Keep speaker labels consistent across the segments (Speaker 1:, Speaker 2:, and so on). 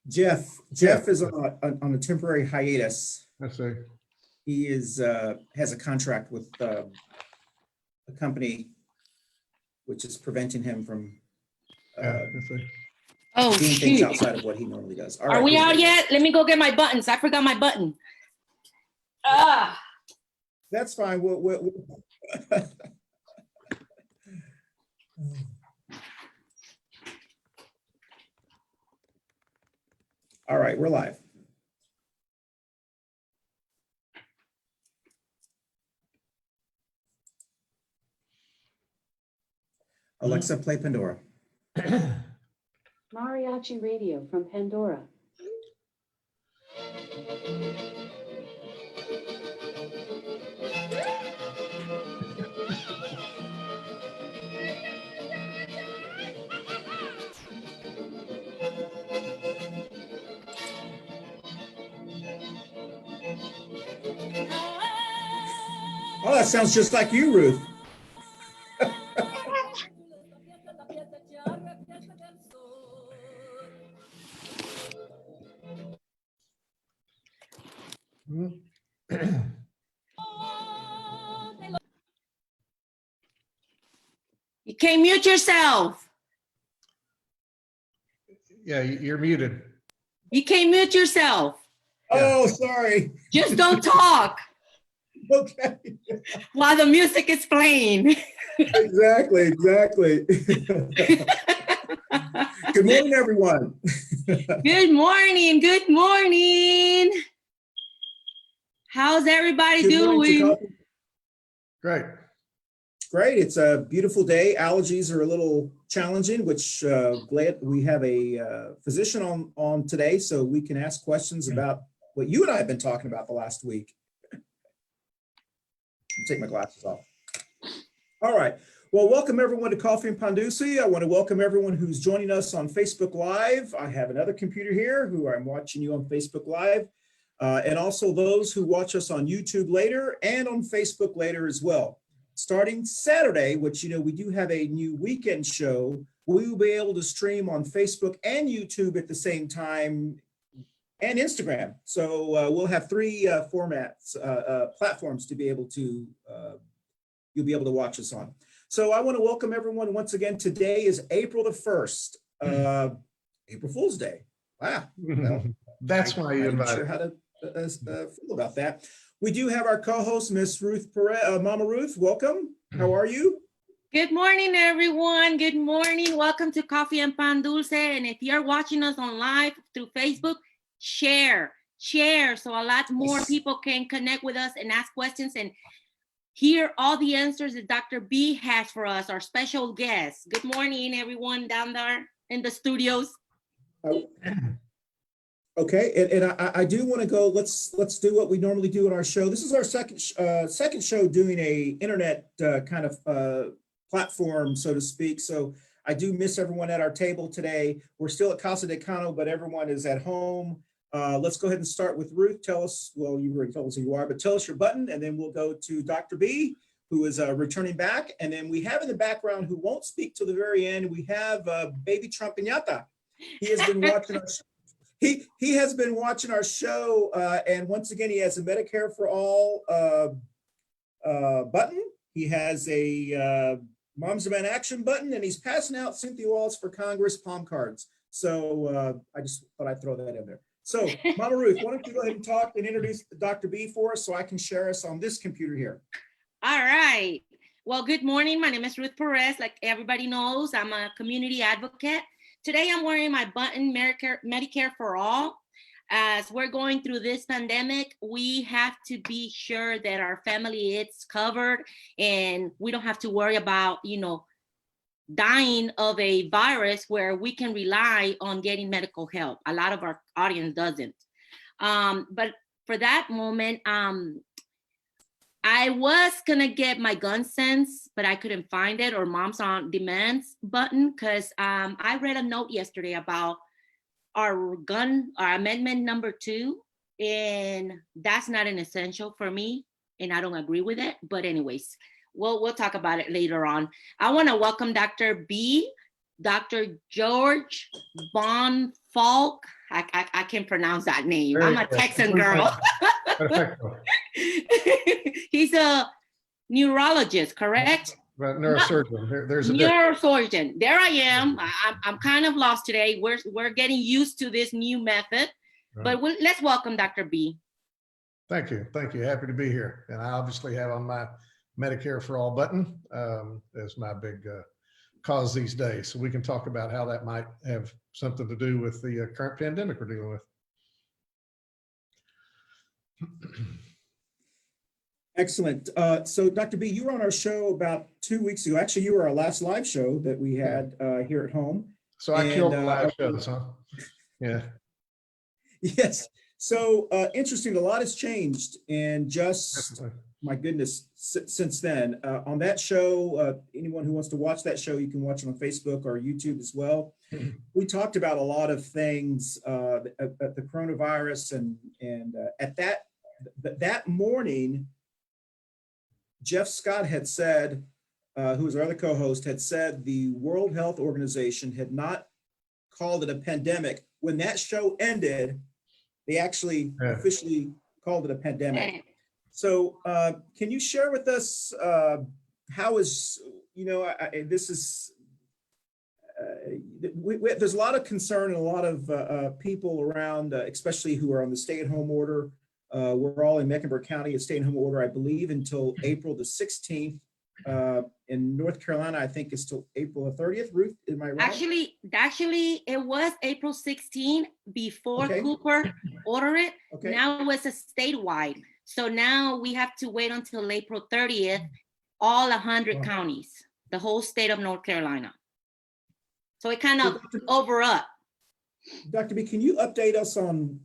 Speaker 1: Jeff is on a temporary hiatus.
Speaker 2: I see.
Speaker 1: He has a contract with a company which is preventing him from
Speaker 2: Yeah, I see.
Speaker 3: Oh,
Speaker 1: doing things
Speaker 3: shoot.
Speaker 1: outside of what he normally does. All
Speaker 3: Are
Speaker 1: right,
Speaker 3: we
Speaker 1: good.
Speaker 3: out yet? Let me go get my buttons. I forgot my button. Ah,
Speaker 1: That's fine. All right, we're live. Alexa, play Pandora.
Speaker 4: Mariachi Radio from Pandora.
Speaker 1: Oh, that sounds just like you, Ruth.
Speaker 3: you can't mute yourself.
Speaker 2: Yeah, you're muted.
Speaker 3: You can't mute yourself.
Speaker 1: Oh, sorry.
Speaker 3: Just don't talk
Speaker 1: Okay.
Speaker 3: while the music is playing.
Speaker 1: Exactly. Good morning, everyone.
Speaker 3: Good morning. Good morning. How's everybody
Speaker 1: Good morning,
Speaker 3: doing?
Speaker 1: Chicago.
Speaker 2: Great.
Speaker 1: Great. It's a beautiful day. Allergies are a little challenging, which glad we have a physician on today so we can ask questions about what you and I have been talking about the last week. Take my glasses off. All right. Well, welcome everyone to Coffee and Pandusi. I want to welcome everyone who's joining us on Facebook Live. I have another computer here who I'm watching you on Facebook Live. And also those who watch us on YouTube later and on Facebook later as well. Starting Saturday, which, we do have a new weekend show, we will be able to stream on Facebook and YouTube at the same time and Instagram. So we'll have three platforms to be able to, you'll be able to watch us on. So I want to welcome everyone once again. Today is April the 1st, April Fool's Day. Wow. Well,
Speaker 2: That's why you
Speaker 1: I'm not
Speaker 2: invited.
Speaker 1: sure how to feel about that. We do have our co-host, Miss Ruth Perez, Mama Ruth. Welcome. How are you?
Speaker 3: Good morning, everyone. Good morning. Welcome to Coffee and Pan Dulce. And if you're watching us on live through Facebook, share so a lot more people can connect with us and ask questions and hear all the answers that Dr. B has for us, our special guest. Good morning, everyone down there in the studios.
Speaker 1: Okay, and I do want to go. Let's do what we normally do in our show. This is our second show doing a internet kind of platform, so to speak. So I do miss everyone at our table today. We're still at Casa de Cano, but everyone is at home. Let's go ahead and start with Ruth. Tell us, well, you already told us who you are, but tell us your button, and then we'll go to Dr. B, who is returning back. And then we have in the background, who won't speak till the very end, we have baby Trumpiñata. He has been watching our show. He has been watching our show, and once again, he has a Medicare for All button. He has a Moms Demand Action button, and he's passing out Cynthia Walls for Congress palm cards. So I just thought I'd throw that in there. So, Mama Ruth, why don't you go ahead and talk and introduce Dr. B for us so I can share us on this computer here.
Speaker 3: All right. Well, good morning. My name is Ruth Perez. Like everybody knows, I'm a community advocate. Today, I'm wearing my button, Medicare for All. As we're going through this pandemic, we have to be sure that our family is covered and we don't have to worry about, dying of a virus where we can rely on getting medical help. A lot of our audience doesn't. But for that moment, I was gonna get my gun sense, but I couldn't find it, or Moms on Demands button, because I read a note yesterday about our amendment number 2, and that's not an essential for me, and I don't agree with it. But anyways, we'll talk about it later on. I want to welcome Dr. B, Dr. George Bohmfalk. I can pronounce that name.
Speaker 2: Very
Speaker 3: I'm a
Speaker 2: good.
Speaker 3: Texan girl.
Speaker 2: Perfecto.
Speaker 3: He's a neurologist, correct?
Speaker 2: But neurosurgeon, there's a difference.
Speaker 3: Neurosurgeon. There I am. I'm kind of lost today. We're getting used to this new method, but let's welcome Dr. B.
Speaker 2: Thank you. Thank you. Happy to be here. And I obviously have on my Medicare for All button as my big cause these days. So we can talk about how that might have something to do with the current pandemic we're dealing with.
Speaker 1: Excellent. So Dr. B, you were on our show about 2 weeks ago. Actually, you were our last live show that we had here at home.
Speaker 2: So I killed the live shows, huh? Yeah.
Speaker 1: Yes. So interesting. A lot has changed in just, my goodness, since then. On that show, anyone who wants to watch that show, you can watch it on Facebook or YouTube as well. We talked about a lot of things, the coronavirus, and at that morning, Jeff Scott had said, who was our other co-host, had said the World Health Organization had not called it a pandemic. When that show ended, they actually officially called it a pandemic. So can you share with us how is, this is, there's a lot of concern and a lot of people around, especially who are on the stay-at-home order. We're all in Mecklenburg County, a stay-at-home order, I believe, until April the 16th. In North Carolina, I think it's till April the 30th. Ruth, am I wrong?
Speaker 3: Actually, it was April 16 before Cooper ordered it.
Speaker 1: Okay.
Speaker 3: Now it's a statewide. So now we have to wait until April 30th, all 100 counties, the whole state of North Carolina. So it kind of over up.
Speaker 1: Dr. B, can you update us on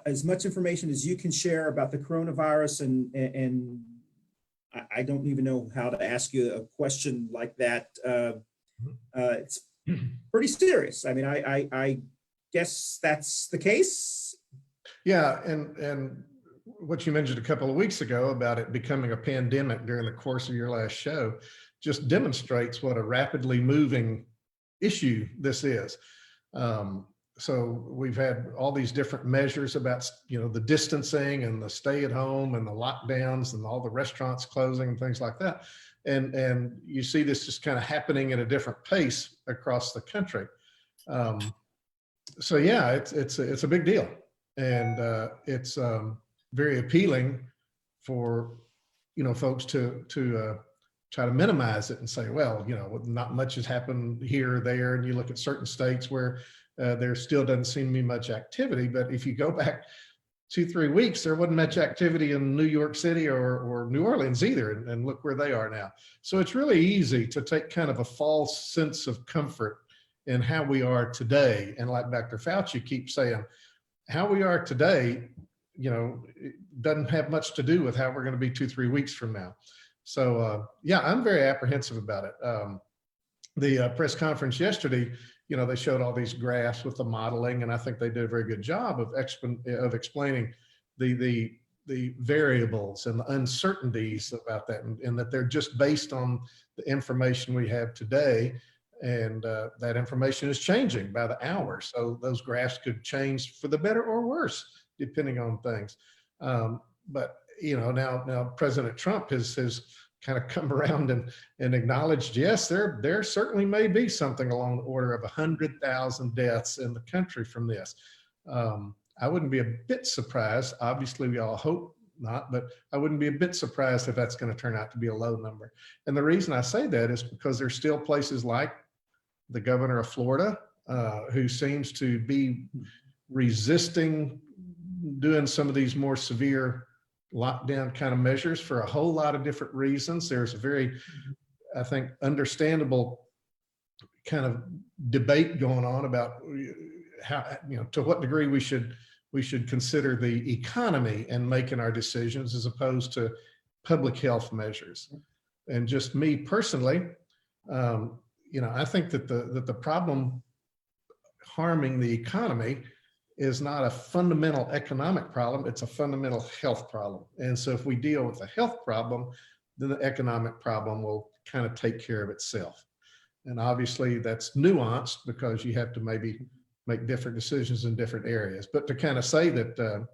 Speaker 1: as much information as you can share about the coronavirus? And I don't even know how to ask you a question like that. It's pretty serious. I mean, I guess that's the case.
Speaker 2: Yeah, and what you mentioned a couple of weeks ago about it becoming a pandemic during the course of your last show just demonstrates what a rapidly moving issue this is. So we've had all these different measures about, the distancing and the stay at home and the lockdowns and all the restaurants closing and things like that. And you see this just kind of happening at a different pace across the country. So yeah, it's a big deal. And it's very appealing for, folks to try to minimize it and say, well, not much has happened here or there. And you look at certain states where there still doesn't seem to be much activity. But if you go back 2-3 weeks, there wasn't much activity in New York City or New Orleans either. And look where they are now. So it's really easy to take kind of a false sense of comfort in how we are today. And like Dr. Fauci keeps saying, how we are today, it doesn't have much to do with how we're going to be 2-3 weeks from now. So yeah, I'm very apprehensive about it. The press conference yesterday, they showed all these graphs with the modeling, and I think they did a very good job of explaining the variables and the uncertainties about that, and that they're just based on the information we have today, and that information is changing by the hour. So those graphs could change for the better or worse, depending on things. But now President Trump has kind of come around and acknowledged, yes, there certainly may be something along the order of 100,000 deaths in the country from this. I wouldn't be a bit surprised. Obviously, we all hope not, but I wouldn't be a bit surprised if that's going to turn out to be a low number. And the reason I say that is because there's still places like the governor of Florida, who seems to be resisting doing some of these more severe lockdown kind of measures for a whole lot of different reasons. There's a very, I think, understandable kind of debate going on about how, to what degree we should consider the economy in making our decisions as opposed to public health measures. And just me personally, I think that the problem harming the economy is not a fundamental economic problem, it's a fundamental health problem. And so if we deal with the health problem, then the economic problem will kind of take care of itself. And obviously that's nuanced because you have to maybe make different decisions in different areas. But to kind of say that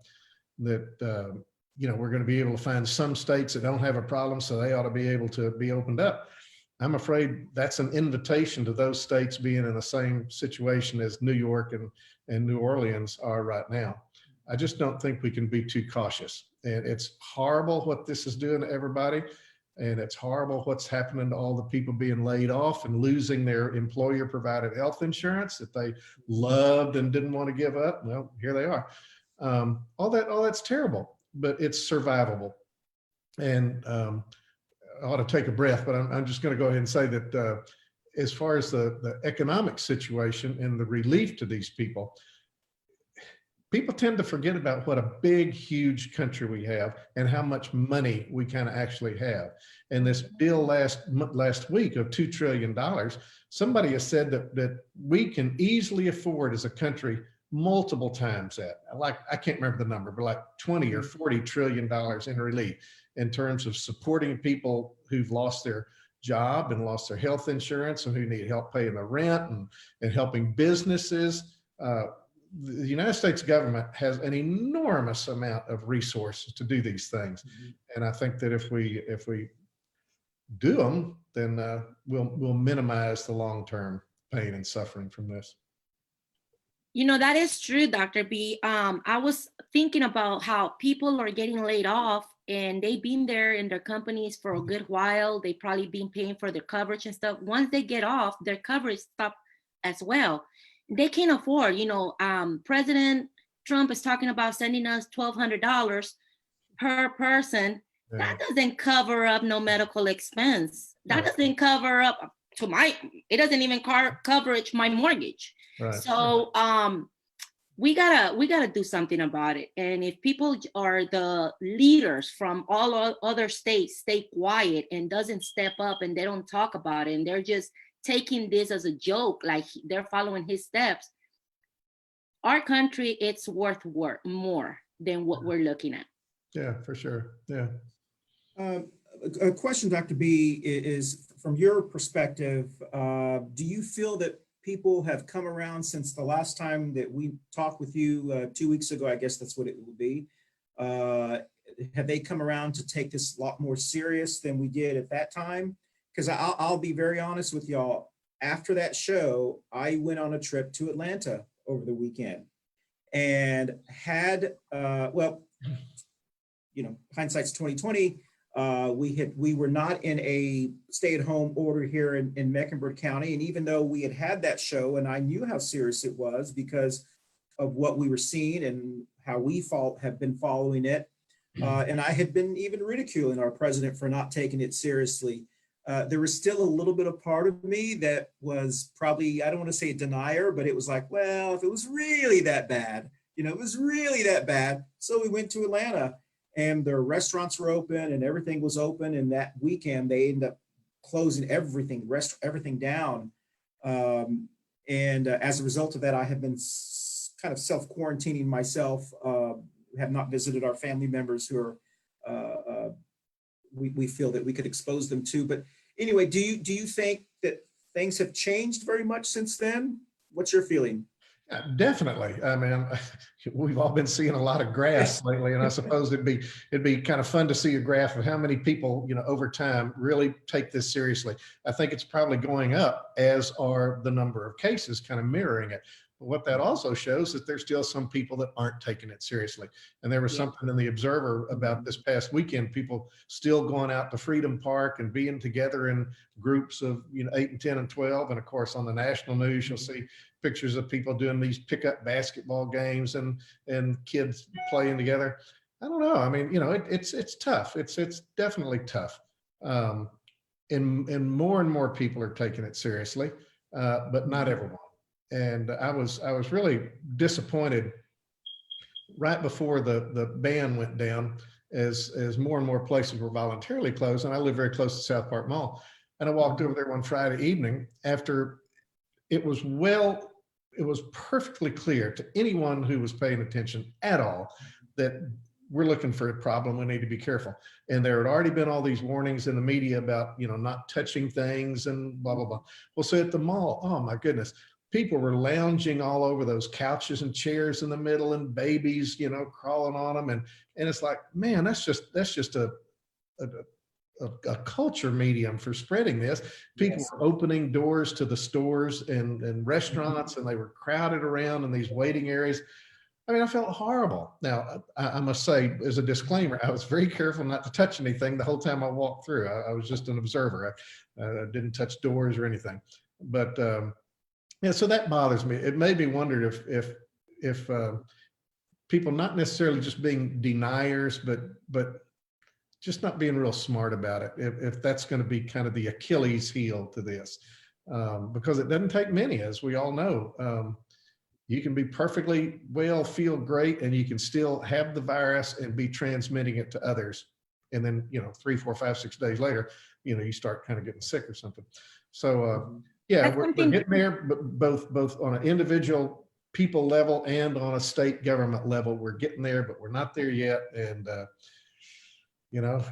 Speaker 2: we're going to be able to find some states that don't have a problem, so they ought to be able to be opened up. I'm afraid that's an invitation to those states being in the same situation as New York and New Orleans are right now. I just don't think we can be too cautious. And it's horrible what this is doing to everybody. And it's horrible what's happening to all the people being laid off and losing their employer provided health insurance that they loved and didn't want to give up. Well, here they are. All that's terrible, but it's survivable. And I ought to take a breath, but I'm just going to go ahead and say that as far as the economic situation and the relief to these people tend to forget about what a big, huge country we have and how much money we kind of actually have. And this bill last week of $2 trillion, somebody has said that we can easily afford as a country multiple times that. Like, I can't remember the number, but like 20 or 40 trillion dollars in relief in terms of supporting people who've lost their job and lost their health insurance and who need help paying the rent and helping businesses. The United States government has an enormous amount of resources to do these things. Mm-hmm. And I think that if we do them, then we'll minimize the long-term pain and suffering from this.
Speaker 3: That is true, Dr. B. I was thinking about how people are getting laid off and they've been there in their companies for a good while. They've probably been paying for their coverage and stuff. Once they get off, their coverage stops as well. They can't afford, President Trump is talking about sending us $1,200 per person. Yeah. That doesn't cover up no medical expense. That doesn't cover up it doesn't even cover my mortgage. Right. So we gotta do something about it. And if people are the leaders from all other states stay quiet and doesn't step up and they don't talk about it and they're just taking this as a joke, like they're following his steps, our country, it's worth more than what we're looking at.
Speaker 2: Yeah, for sure. Yeah.
Speaker 1: A question, Dr. B, is from your perspective, do you feel that people have come around since the last time that we talked with you 2 weeks ago? I guess that's what it would be. Have they come around to take this a lot more serious than we did at that time? Because I'll be very honest with y'all. After that show, I went on a trip to Atlanta over the weekend and had, hindsight's 2020. We were not in a stay-at-home order here in Mecklenburg County. And even though we had that show and I knew how serious it was because of what we were seeing and how we have been following it. And I had been even ridiculing our president for not taking it seriously. There was still a little bit of part of me that was probably, I don't want to say a denier, but it was like, well, if it was really that bad, it was really that bad. So we went to Atlanta and their restaurants were open and everything was open. And that weekend they ended up closing everything down. And as a result of that, I have been kind of self-quarantining myself, have not visited our family members who are, we feel that we could expose them to. But anyway, do you think that things have changed very much since then? What's your feeling?
Speaker 2: Definitely. I mean, we've all been seeing a lot of graphs lately, and I suppose it'd be kind of fun to see a graph of how many people, over time really take this seriously. I think it's probably going up, as are the number of cases, kind of mirroring it. But what that also shows is that there's still some people that aren't taking it seriously. And there was something in the Observer about this past weekend, people still going out to Freedom Park and being together in groups of 8 and 10 and 12. And of course, on the national news, you'll see pictures of people doing these pickup basketball games and kids playing together. I don't know. I mean, it's tough. It's definitely tough. And more people are taking it seriously, but not everyone. And I was really disappointed right before the ban went down, as more and more places were voluntarily closed. And I live very close to South Park Mall. And I walked over there one Friday evening after it was perfectly clear to anyone who was paying attention at all that we're looking for a problem. We need to be careful. And there had already been all these warnings in the media about, not touching things and blah, blah, blah. Well, so at the mall, oh my goodness, people were lounging all over those couches and chairs in the middle, and babies, you know, crawling on them. And it's like, man, that's just a culture medium for spreading this. People
Speaker 1: Yes.
Speaker 2: were opening doors to the stores and restaurants, and they were crowded around in these waiting areas. I mean, I felt horrible. Now, I must say, as a disclaimer, I was very careful not to touch anything the whole time I walked through. I was just an observer. I didn't touch doors or anything. But yeah, so that bothers me. It made me wonder if people not necessarily just being deniers, but just not being real smart about it, if that's going to be kind of the Achilles heel to this, because it doesn't take many, as we all know. You can be perfectly well, feel great, and you can still have the virus and be transmitting it to others. And then, you know, 3, 4, 5, 6 days later, you know, you start kind of getting sick or something. So yeah, we're getting there, but both on an individual people level and on a state government level, we're getting there, but we're not there yet. And you know,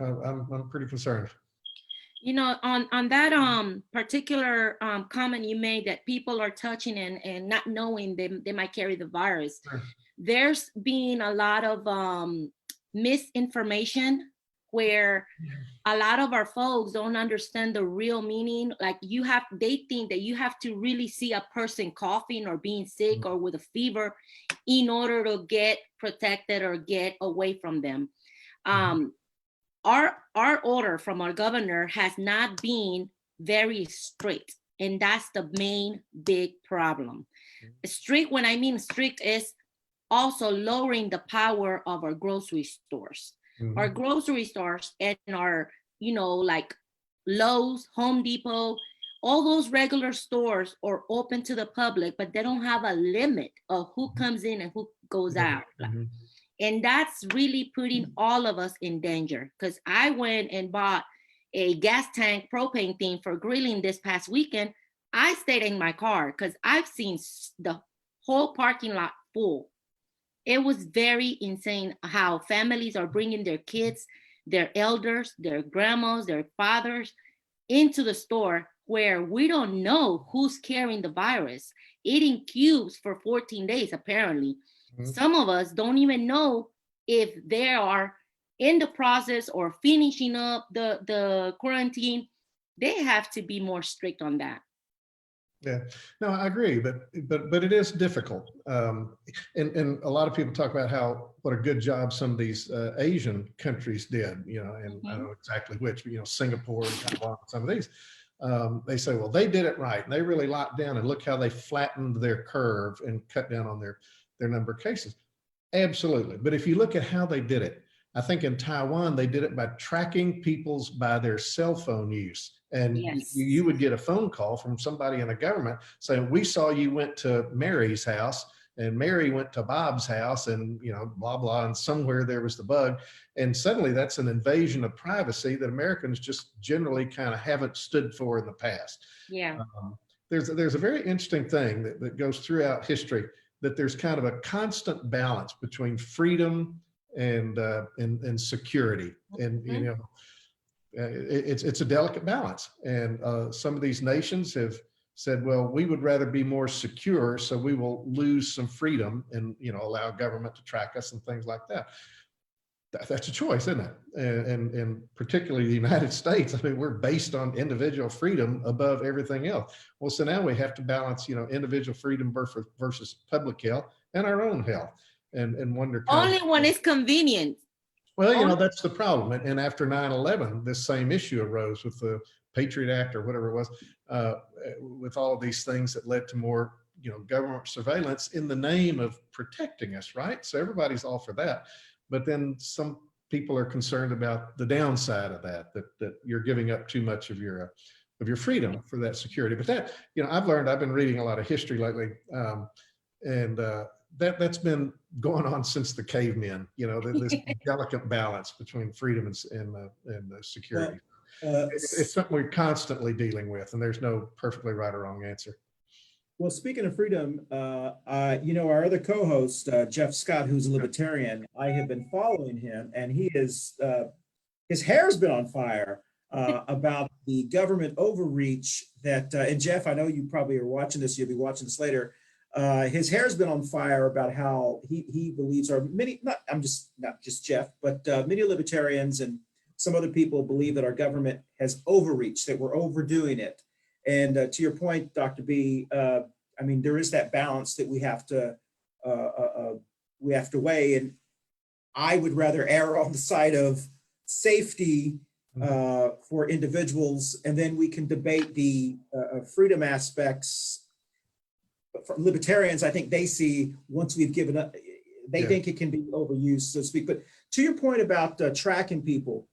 Speaker 2: I'm pretty concerned.
Speaker 3: You know, on that particular comment you made, that people are touching and not knowing they might carry the virus.
Speaker 2: Sure.
Speaker 3: There's been a lot of misinformation where a lot of our folks don't understand the real meaning. Like they think that you have to really see a person coughing or being sick or with a fever in order to get protected or get away from them. Our order from our governor has not been very strict, and that's the main big problem. Strict, when I mean strict, is also lowering the power of our grocery stores. Our grocery stores and our, you know, like Lowe's, Home Depot, all those regular stores are open to the public, but they don't have a limit of who comes in and who goes out. And that's really putting all of us in danger, because I went and bought a gas tank propane thing for grilling this past weekend. I stayed in my car because I've seen the whole parking lot full. It was very insane how families are bringing their kids, their elders, their grandmas, their fathers into the store, where we don't know who's carrying the virus, eating cubes for 14 days, apparently. Some of us don't even know if they are in the process or finishing up the quarantine. They have to be more strict on that.
Speaker 2: Yeah, no, I agree, but it is difficult. And a lot of people talk about what a good job some of these Asian countries did, you know, and I don't know exactly which, but, you know, Singapore and Taiwan, some of these. They say, well, they did it right, and they really locked down, and look how they flattened their curve and cut down on their number of cases. Absolutely. But if you look at how they did it, I think in Taiwan, they did it by tracking people's by their cell phone use. And you would get a phone call from somebody in the government saying, we saw you went to Mary's house, and Mary went to Bob's house, and, you know, blah, blah, and somewhere there was the bug. And suddenly that's an invasion of privacy that Americans just generally kind of haven't stood for in the past.
Speaker 3: Yeah.
Speaker 2: There's a very interesting thing that goes throughout history, that there's kind of a constant balance between freedom and security. And, you know, it's a delicate balance. And some of these nations have said, well, we would rather be more secure, so we will lose some freedom and, you know, allow government to track us and things like that. That's a choice, isn't it? And particularly the United States, I mean, we're based on individual freedom above everything else. Well, so now we have to balance, you know, individual freedom versus public health and our own health, and wonder.
Speaker 3: Only when it's convenient.
Speaker 2: Well, you know, that's the problem. And after 9/11, this same issue arose with the Patriot Act or whatever it was, with all of these things that led to more, you know, government surveillance in the name of protecting us, right? So everybody's all for that. But then some people are concerned about the downside of that you're giving up too much of your freedom for that security. But that, you know, I've been reading a lot of history lately, and that's been going on since the cavemen, you know, this delicate balance between freedom and security. It's something we're constantly dealing with, and there's no perfectly right or wrong answer.
Speaker 1: Well, speaking of freedom, you know, our other co-host, Jeff Scott, who's a libertarian, I have been following him, and he is, his hair's been on fire about the government overreach that, and Jeff, I know you probably are watching this, you'll be watching this later. His hair's been on fire about how he believes, or many, not just Jeff, but many libertarians and some other people believe that our government has overreached, that we're overdoing it. And to your point, Dr. B, I mean, there is that balance that we have to weigh. And I would rather err on the side of safety for individuals, and then we can debate the freedom aspects. For libertarians, I think they see once we've given up, they think it can be overused, so to speak. But to your point about tracking people,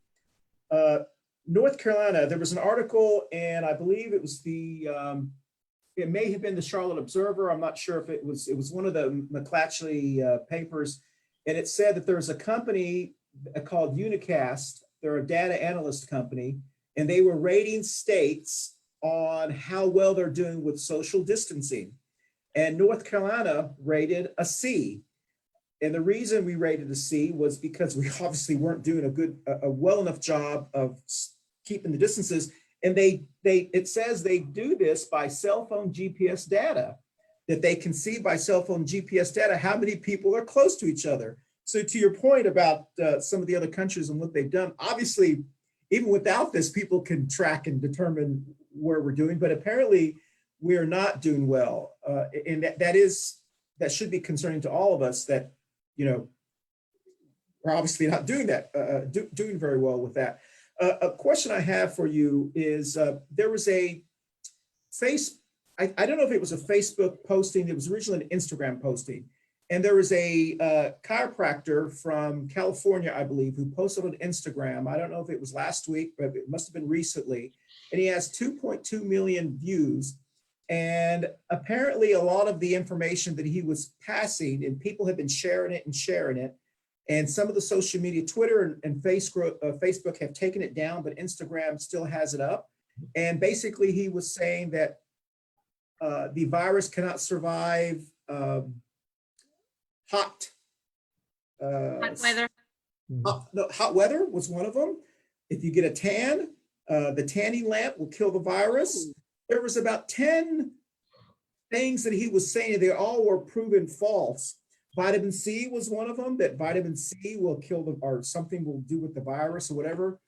Speaker 1: North Carolina, there was an article, and I believe it was it may have been the Charlotte Observer. I'm not sure if it was one of the McClatchy papers, and it said that there's a company called Unicast. They're a data analyst company, and they were rating states on how well they're doing with social distancing. And North Carolina rated a C. And the reason we rated a C was because we obviously weren't doing a well enough job of keeping the distances. And it says they do this by cell phone GPS data, that they can see by cell phone GPS data how many people are close to each other. So to your point about some of the other countries and what they've done, obviously, even without this, people can track and determine where we're doing, but apparently we are not doing well. And that should be concerning to all of us, that, you know, we're obviously not doing that, doing very well with that. A question I have for you is, there was I don't know if it was a Facebook posting, it was originally an Instagram posting. And there was a chiropractor from California, I believe, who posted on Instagram. I don't know if it was last week, but it must have been recently. And he has 2.2 million views. And apparently a lot of the information that he was passing, and people have been sharing it. And some of the social media, Twitter and Facebook have taken it down, but Instagram still has it up. And basically he was saying that the virus cannot survive hot
Speaker 3: weather.
Speaker 1: Hot weather was one of them. If you get a tan, the tanning lamp will kill the virus. There was about 10 things that he was saying. They all were proven false. Vitamin C was one of them, that vitamin C will kill or something will do with the virus or whatever.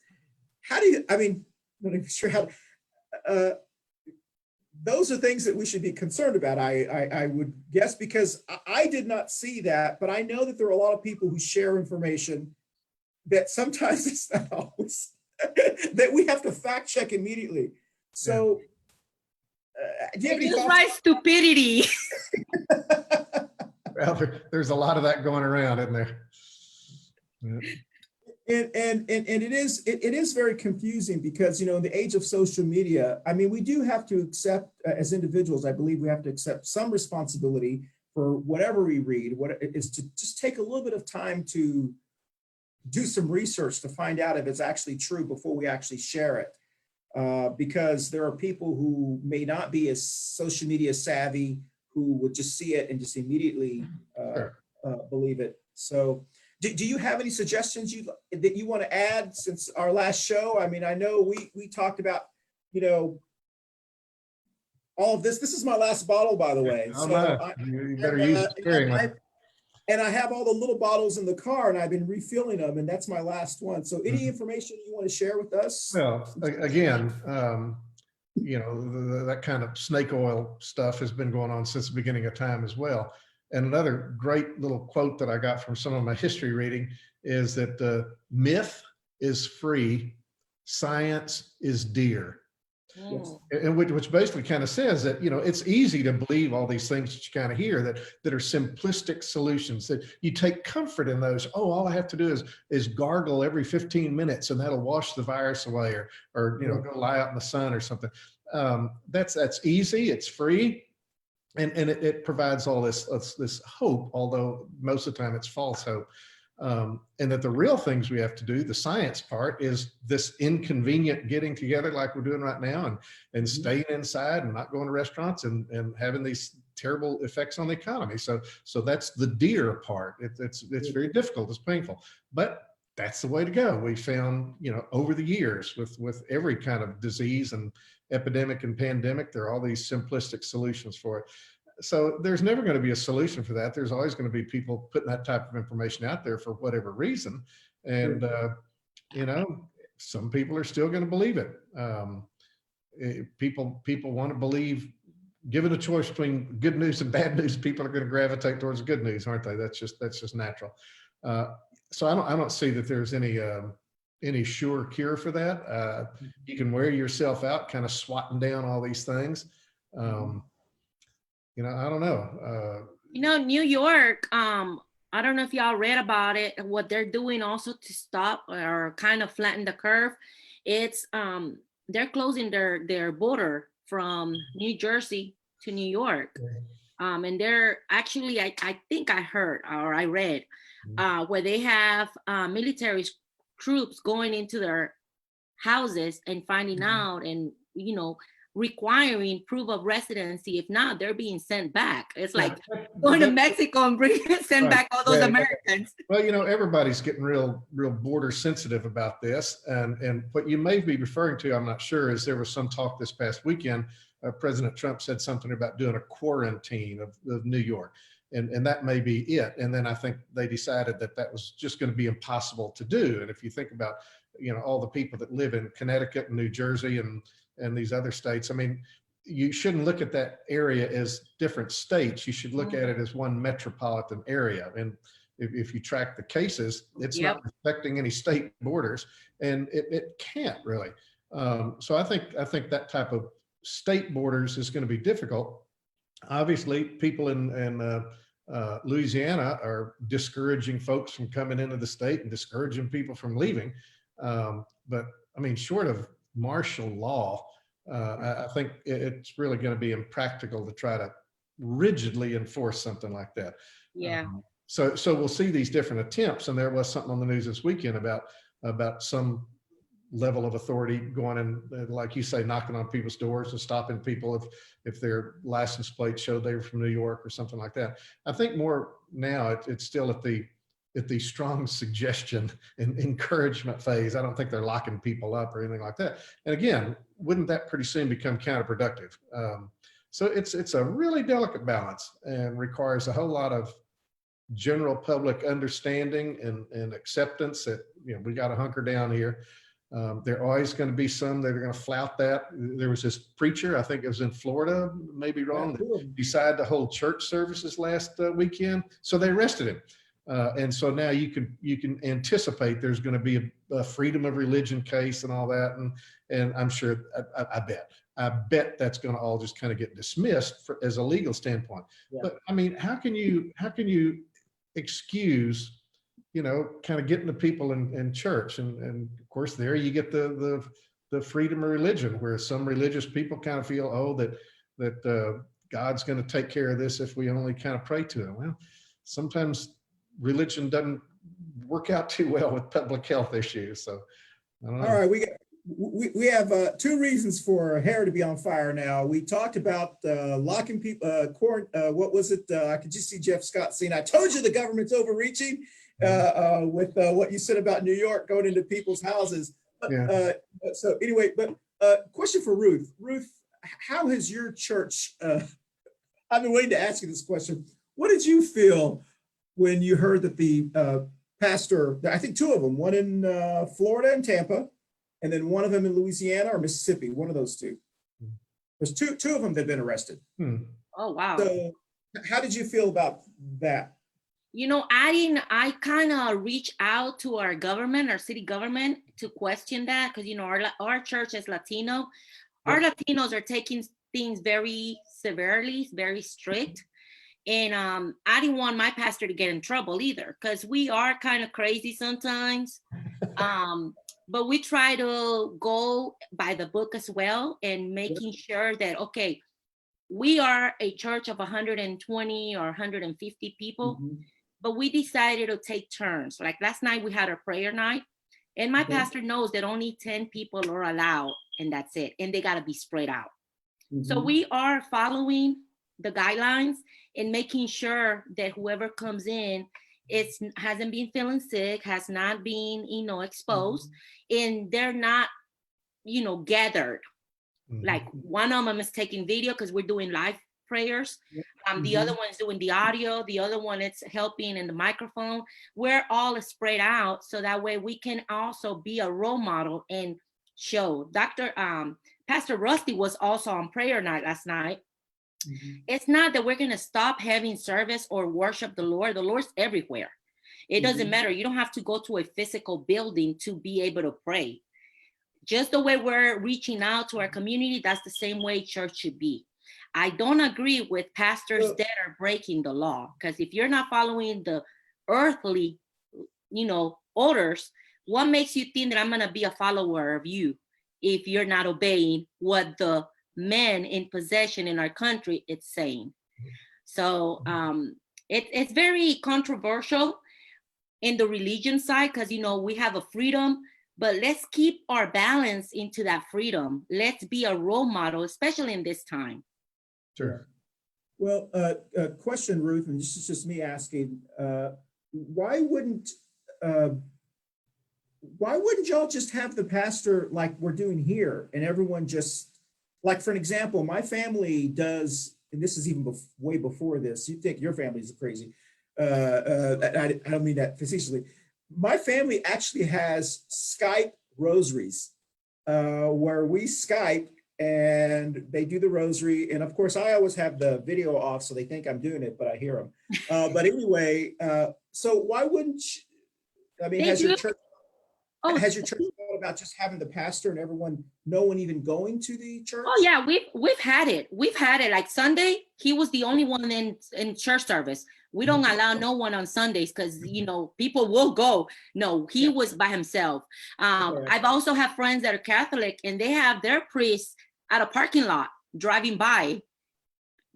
Speaker 1: I'm not even sure how, those are things that we should be concerned about, I would guess, because I did not see that, but I know that there are a lot of people who share information that sometimes it's not always, that we have to fact check immediately. So, do you have any
Speaker 3: Just
Speaker 1: thoughts?
Speaker 3: my stupidity.
Speaker 2: Well, there's a lot of that going around, isn't there? Yeah.
Speaker 1: And it is very confusing because, you know, in the age of social media, I mean, we do have to accept, as individuals, I believe we have to accept some responsibility for whatever we read. What is to just take a little bit of time to do some research to find out if it's actually true before we actually share it. Because there are people who may not be as social media savvy, who would just see it and just immediately believe it. So do you have any suggestions that you want to add since our last show? I mean, I know we talked about, you know, all of this. This is my last bottle, by the way.
Speaker 2: Oh,
Speaker 1: So
Speaker 2: no. You better use it sparingly.
Speaker 1: And I have all the little bottles in the car, and I've been refilling them, and that's my last one. So any information you want to share with us?
Speaker 2: Well, again, you know, that kind of snake oil stuff has been going on since the beginning of time as well. And another great little quote that I got from some of my history reading is that myth is free, science is dear.
Speaker 1: Yes.
Speaker 2: And which basically kind of says that, you know, it's easy to believe all these things that you kind of hear that are simplistic solutions, that you take comfort in those. Oh, all I have to do is gargle every 15 minutes and that'll wash the virus away, or you know, go lie out in the sun or something. That's easy, it's free. And it provides all this hope, although most of the time it's false hope. And that the real things we have to do, the science part, is this inconvenient getting together like we're doing right now, and staying inside and not going to restaurants and having these terrible effects on the economy. So that's the dear part. It's very difficult, it's painful. But that's the way to go. We found, over the years with every kind of disease and epidemic and pandemic, there are all these simplistic solutions for it. So there's never going to be a solution for that. There's always going to be people putting that type of information out there for whatever reason. And, some people are still going to believe it. People want to believe, given a choice between good news and bad news, people are going to gravitate towards the good news, aren't they? That's just natural. So I don't see that there's any sure cure for that. You can wear yourself out, kind of swatting down all these things. I don't know.
Speaker 3: New York, I don't know if y'all read about it, what they're doing also to stop or kind of flatten the curve. It's they're closing their border from New Jersey to New York. And they're actually, I think I heard or I read where they have military troops going into their houses and finding out and, requiring proof of residency. If not, they're being sent back. It's like going to Mexico and send back all those Americans.
Speaker 2: Well, everybody's getting real border sensitive about this. And what you may be referring to, I'm not sure, is there was some talk this past weekend. President Trump said something about doing a quarantine of New York. And that may be it. And then I think they decided that was just going to be impossible to do. And if you think about, all the people that live in Connecticut and New Jersey and these other states, I mean, you shouldn't look at that area as different states. You should look at it as one metropolitan area. And if you track the cases, it's not affecting any state borders, and it can't really. So I think that type of state borders is going to be difficult. Obviously, people in Louisiana are discouraging folks from coming into the state and discouraging people from leaving. But I mean, short of martial law, I think it's really going to be impractical to try to rigidly enforce something like that.
Speaker 3: Yeah.
Speaker 2: So we'll see these different attempts, and there was something on the news this weekend about some level of authority going in, like you say, knocking on people's doors and stopping people if their license plate showed they were from New York or something like that. I think more now it's still at the strong suggestion and encouragement phase. I don't think they're locking people up or anything like that. And again, wouldn't that pretty soon become counterproductive? So it's a really delicate balance and requires a whole lot of general public understanding and acceptance that, we got to hunker down here. There are always going to be some that are going to flout that. There was this preacher, I think it was in Florida, maybe wrong, that decided to hold church services last weekend. So they arrested him. And so now you can anticipate there's going to be a freedom of religion case and all that. And I'm sure, I bet that's going to all just kind of get dismissed as a legal standpoint. Yeah. But I mean, how can you excuse, kind of getting the people in church? And of course, there you get the freedom of religion, where some religious people kind of feel, that God's going to take care of this if we only kind of pray to him. Well, sometimes religion doesn't work out too well with public health issues. So, I don't know. All
Speaker 1: right, we have two reasons for hair to be on fire now. We talked about locking people, what was it? I could just see Jeff Scott saying, I told you the government's overreaching with what you said about New York going into people's houses. So anyway, but question for Ruth. Ruth, how has your church, I've been waiting to ask you this question. What did you feel when you heard that the pastor, I think two of them, one in Florida and Tampa, and then one of them in Louisiana or Mississippi, one of those two. There's two of them that have been arrested.
Speaker 3: Oh, wow.
Speaker 1: So how did you feel about that?
Speaker 3: I kind of reached out to our government, our city government, to question that, because, our church is Latino. Our Latinos are taking things very severely, very strict. And I didn't want my pastor to get in trouble either, because we are kind of crazy sometimes. But we try to go by the book as well, and making sure that, okay, we are a church of 120 or 150 people, but we decided to take turns. Like last night we had a prayer night, and my pastor knows that only 10 people are allowed, and that's it. And they got to be spread out. So we are following the guidelines and making sure that whoever comes in hasn't been feeling sick, has not been, exposed, and they're not, gathered. Like one of them is taking video because we're doing live prayers. The other one's doing the audio. The other one is helping in the microphone. We're all spread out so that way we can also be a role model and show. Pastor Rusty was also on prayer night last night. It's not that we're going to stop having service or worship the Lord. The Lord's everywhere. It doesn't matter. You don't have to go to a physical building to be able to pray. Just the way we're reaching out to our community, that's the same way church should be. I don't agree with pastors that are breaking the law, because if you're not following the earthly, orders, what makes you think that I'm going to be a follower of you if you're not obeying what the men in possession in our country is saying? So it's very controversial in the religion side, because, we have a freedom. But let's keep our balance into that freedom. Let's be a role model, especially in this time.
Speaker 1: Sure. Well, question, Ruth, and this is just me asking, why wouldn't y'all just have the pastor like we're doing here, and everyone just, like, for an example, my family does, and this is even way before this, you think your family's crazy. I don't mean that facetiously. My family actually has Skype rosaries, where we Skype and they do the rosary. And of course, I always have the video off, so they think I'm doing it, but I hear them. But anyway, so why wouldn't has your church thought about just having the pastor and everyone, no one even going to the church?
Speaker 3: Oh yeah, we've had it. We've had it. Like Sunday, he was the only one in church service. We don't allow no one on Sundays because, people will go. No, he was by himself. I've also have friends that are Catholic, and they have their priests at a parking lot driving by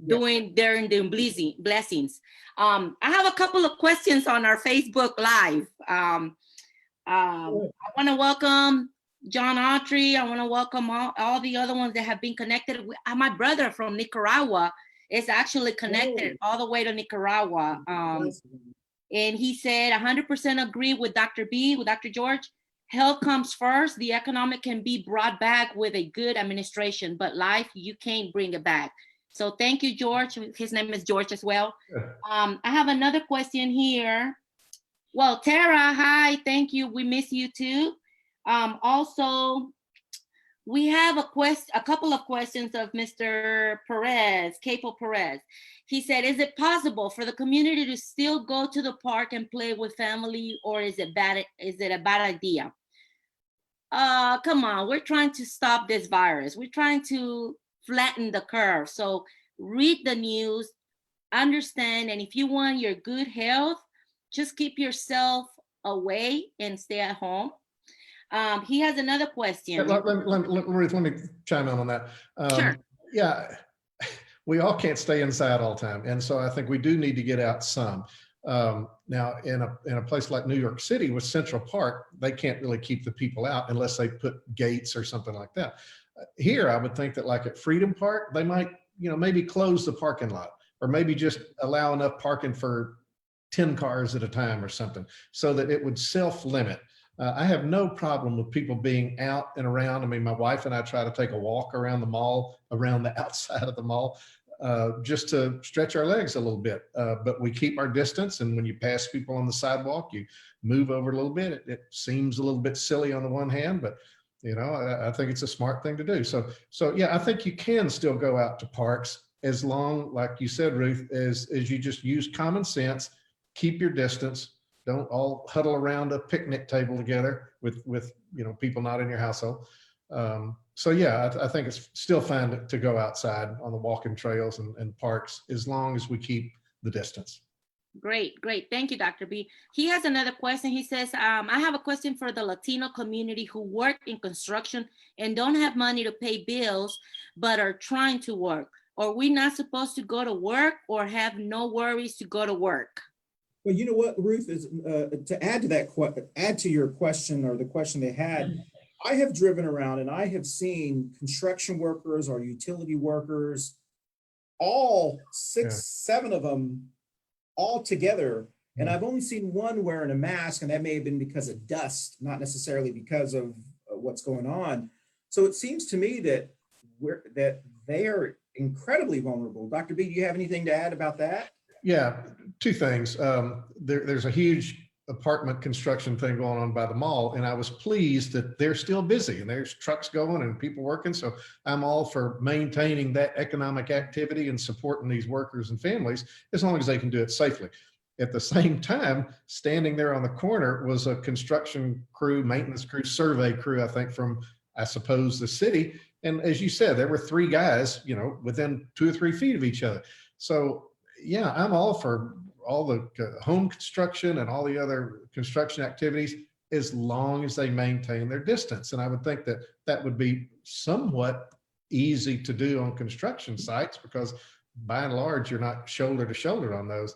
Speaker 3: doing their blessings. I have a couple of questions on our Facebook Live. I want to welcome John Autry. I want to welcome all the other ones that have been connected. My brother from Nicaragua is actually connected all the way to Nicaragua. And he said 100% agree with Dr. B, with Dr. George. Health comes first. The economic can be brought back with a good administration, but life, you can't bring it back. So thank you, George. His name is George as well. I have another question here. Well, Tara, hi, thank you. We miss you too. Also, we have a couple of questions of Mr. Perez, Capo Perez. He said, is it possible for the community to still go to the park and play with family, or is it a bad idea? Come on, we're trying to stop this virus. We're trying to flatten the curve. So read the news, understand, and if you want your good health, just keep yourself away and stay at home. He has another question.
Speaker 2: Ruth, let me chime in on that.
Speaker 3: Sure.
Speaker 2: Yeah, we all can't stay inside all the time. And so I think we do need to get out some. Now, in a place like New York City with Central Park, they can't really keep the people out unless they put gates or something like that. Here, I would think that like at Freedom Park, they might, maybe close the parking lot, or maybe just allow enough parking for 10 cars at a time or something, so that it would self-limit. I have no problem with people being out and around. I mean, my wife and I try to take a walk around the mall, around the outside of the mall, just to stretch our legs a little bit. But we keep our distance. And when you pass people on the sidewalk, you move over a little bit. It seems a little bit silly on the one hand, but I think it's a smart thing to do. So yeah, I think you can still go out to parks as long, like you said, Ruth, as you just use common sense, keep your distance. Don't all huddle around a picnic table together with people not in your household. So yeah, I think it's still fine to go outside on the walking trails and parks as long as we keep the distance.
Speaker 3: Great. Thank you, Dr. B. He has another question. He says, I have a question for the Latino community who work in construction and don't have money to pay bills, but are trying to work. Are we not supposed to go to work, or have no worries to go to work?
Speaker 1: Well, you know what, Ruth, is to add to that, add to your question, or the question they had. I have driven around and I have seen construction workers or utility workers, all 6, 7 of them, all together And I've only seen one wearing a mask, and that may have been because of dust, not necessarily because of what's going on. So it seems to me that they are incredibly vulnerable. Dr. B, do you have anything to add about that?
Speaker 2: Yeah, two things. There's a huge apartment construction thing going on by the mall, and I was pleased that they're still busy and there's trucks going and people working. So I'm all for maintaining that economic activity and supporting these workers and families as long as they can do it safely. At the same time, standing there on the corner was a construction crew, maintenance crew, survey crew, I think from, I suppose, the city. And as you said, there were three guys, within 2 or 3 feet of each other. So yeah, I'm all for all the home construction and all the other construction activities as long as they maintain their distance. And I would think that that would be somewhat easy to do on construction sites because by and large, you're not shoulder to shoulder on those.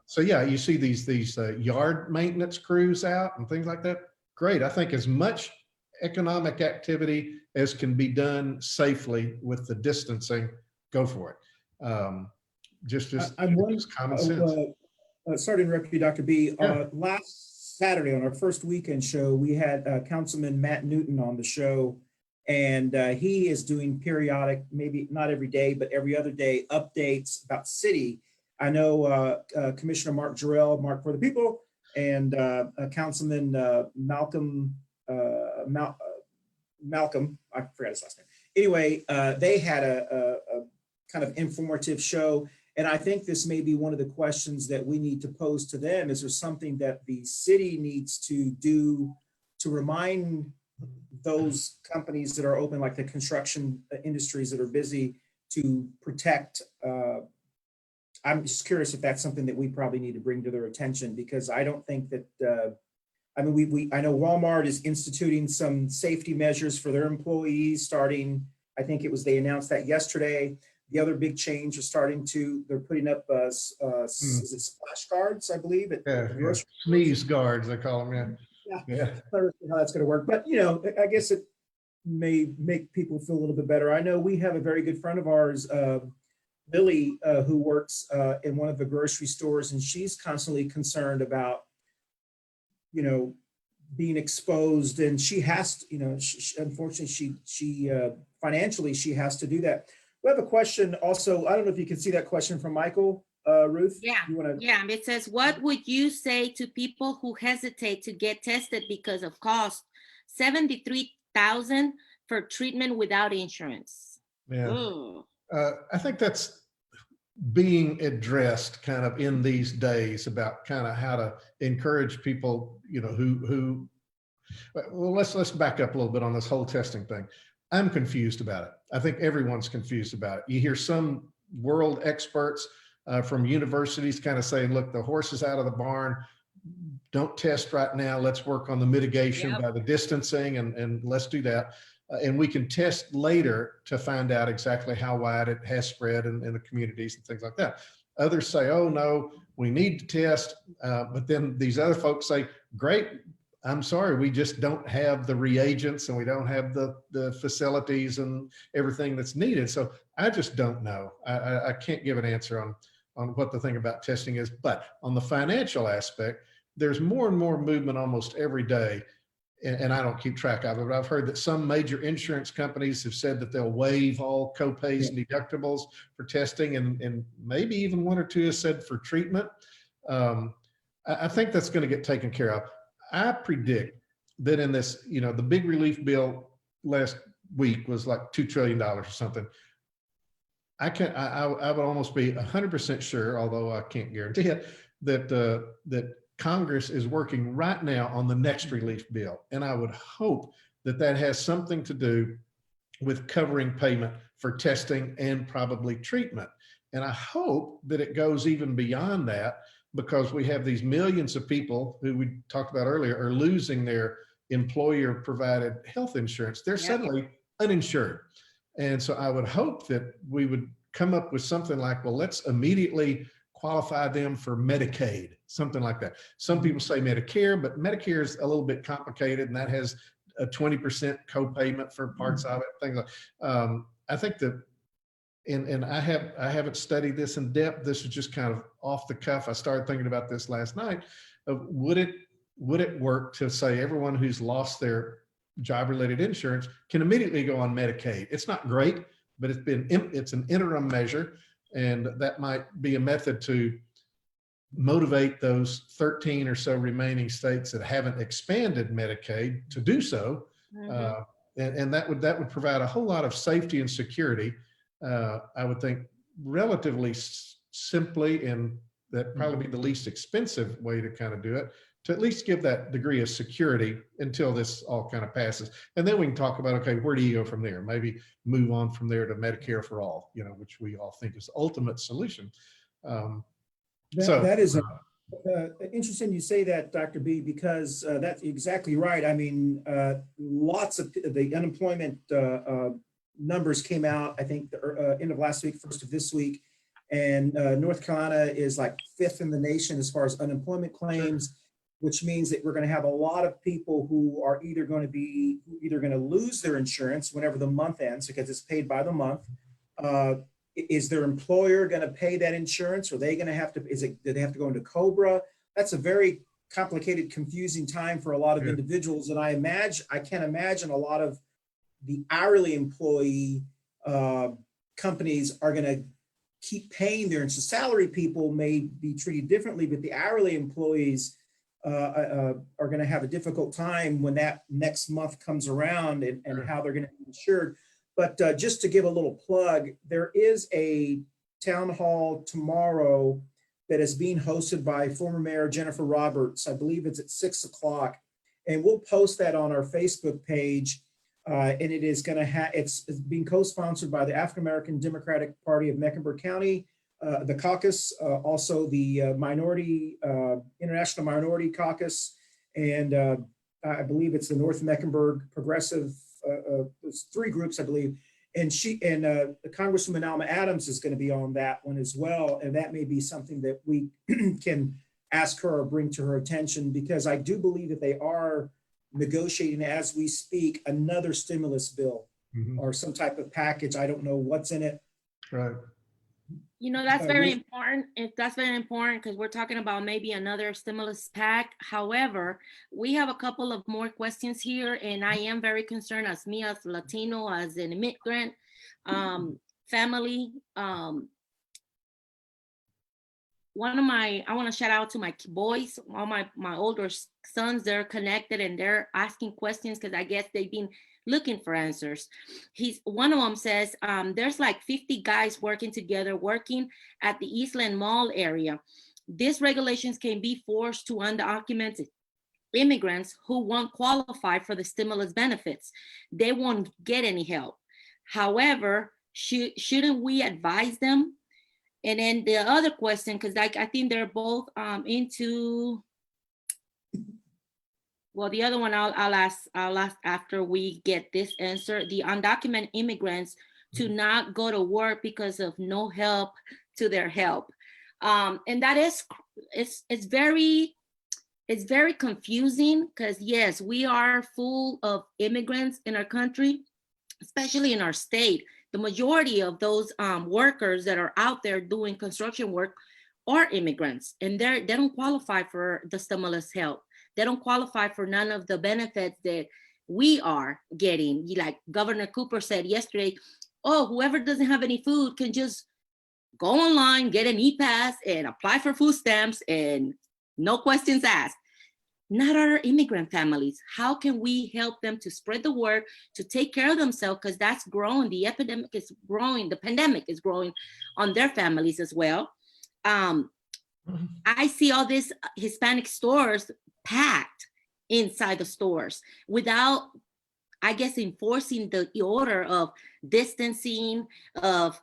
Speaker 2: So yeah, you see these yard maintenance crews out and things like that. Great. I think as much economic activity as can be done safely with the distancing, go for it. Just common sense.
Speaker 1: Sorry to interrupt you, Dr. B.
Speaker 2: Yeah.
Speaker 1: Last Saturday on our first weekend show, we had Councilman Matt Newton on the show, and he is doing periodic, maybe not every day, but every other day, updates about city. I know Commissioner Mark Jarrell, Mark for the People, and Councilman Malcolm, I forgot his last name. Anyway, they had a kind of informative show. And I think this may be one of the questions that we need to pose to them. Is there something that the city needs to do to remind those companies that are open, like the construction industries that are busy, to protect? I'm just curious if that's something that we probably need to bring to their attention, because I don't think that, I know Walmart is instituting some safety measures for their employees starting, I think they announced that yesterday. The other big change is they're putting up, is it splash guards, I believe?
Speaker 2: Sneeze guards, they call them,
Speaker 1: yeah.
Speaker 2: Yeah.
Speaker 1: I don't know how that's going to work, but I guess it may make people feel a little bit better. I know we have a very good friend of ours, Lily, who works in one of the grocery stores, and she's constantly concerned about, being exposed, and she has to, unfortunately, she financially, she has to do that. We have a question also. I don't know if you can see that question from Michael, Ruth.
Speaker 3: Yeah. It says, what would you say to people who hesitate to get tested because of cost? $73,000 for treatment without insurance.
Speaker 2: Yeah. I think that's being addressed kind of in these days about kind of how to encourage people, well, let's back up a little bit on this whole testing thing. I'm confused about it. I think everyone's confused about it. You hear some world experts from universities kind of saying, look, the horse is out of the barn. Don't test right now. Let's work on the mitigation by the distancing, and let's do that. And we can test later to find out exactly how wide it has spread in the communities and things like that. Others say, oh, no, we need to test. But then these other folks say, great, I'm sorry, we just don't have the reagents and we don't have the facilities and everything that's needed. So I just don't know. I can't give an answer on what the thing about testing is. But on the financial aspect, there's more and more movement almost every day. And I don't keep track of it, but I've heard that some major insurance companies have said that they'll waive all copays and deductibles for testing, and maybe even one or two have said for treatment. I think that's going to get taken care of. I predict that in this, the big relief bill last week was like $2 trillion or something. I would almost be 100% sure, although I can't guarantee it, that Congress is working right now on the next relief bill. And I would hope that has something to do with covering payment for testing and probably treatment. And I hope that it goes even beyond that, because we have these millions of people who we talked about earlier are losing their employer provided health insurance. They're suddenly uninsured. And so I would hope that we would come up with something like, well, let's immediately qualify them for Medicaid, something like that. Some people say Medicare, but Medicare is a little bit complicated, and that has a 20% copayment for parts of it, things like I think that and I haven't studied this in depth. This is just kind of off the cuff. I started thinking about this last night. Would it work to say everyone who's lost their job-related insurance can immediately go on Medicaid? It's not great, but it's an interim measure, and that might be a method to motivate those 13 or so remaining states that haven't expanded Medicaid to do so. And that would provide a whole lot of safety and security. I would think relatively simply, and that probably be the least expensive way to kind of do it, to at least give that degree of security until this all kind of passes. And then we can talk about, okay, where do you go from there? Maybe move on from there to Medicare for all, which we all think is the ultimate solution.
Speaker 1: That is interesting you say that, Dr. B, because that's exactly right. I mean, lots of the unemployment numbers came out, I think, the end of last week, first of this week. And North Carolina is like 5th in the nation as far as unemployment claims, which means that we're going to have a lot of people who are either going to lose their insurance whenever the month ends, because it's paid by the month. Is their employer going to pay that insurance? Are they going to have to, do they have to go into COBRA? That's a very complicated, confusing time for a lot of individuals. And I can't imagine a lot of the hourly employee companies are going to keep paying their insurance. Salary people may be treated differently, but the hourly employees are going to have a difficult time when that next month comes around and how they're going to be insured. But just to give a little plug, there is a town hall tomorrow that is being hosted by former Mayor Jennifer Roberts. I believe it's at 6 o'clock. And we'll post that on our Facebook page. And it is going to it's being co-sponsored by the African American Democratic Party of Mecklenburg County, the caucus, also the International Minority Caucus, and I believe it's the North Mecklenburg Progressive. There's 3 groups, I believe, and Congresswoman Alma Adams is going to be on that one as well, and that may be something that we can ask her or bring to her attention, because I do believe that they are negotiating as we speak another stimulus bill or some type of package. I don't know what's in it.
Speaker 2: Right.
Speaker 3: That's very important. That's very important because we're talking about maybe another stimulus pack. However, we have a couple of more questions here, and I am very concerned as Latino, as an immigrant family. I want to shout out to my boys, all my older sons. They're connected and they're asking questions because I guess they've been looking for answers. One of them says, there's like 50 guys working together, working at the Eastland Mall area. These regulations can be forced to undocumented immigrants who won't qualify for the stimulus benefits. They won't get any help. However, shouldn't we advise them? And then the other question, because I think they're both into, well, the other one I'll ask after we get this answer. The undocumented immigrants to not go to work because of no help to their help, and that is it's very confusing, because yes, we are full of immigrants in our country, especially in our state. The majority of those workers that are out there doing construction work are immigrants, and they don't qualify for the stimulus help. They don't qualify for none of the benefits that we are getting. Like Governor Cooper said yesterday, oh, whoever doesn't have any food can just go online, get an e-pass and apply for food stamps and no questions asked. Not our immigrant families. How can we help them to spread the word, to take care of themselves? Because that's growing. The epidemic is growing. The pandemic is growing on their families as well. I see all these Hispanic stores packed inside the stores without, I guess, enforcing the order of distancing, of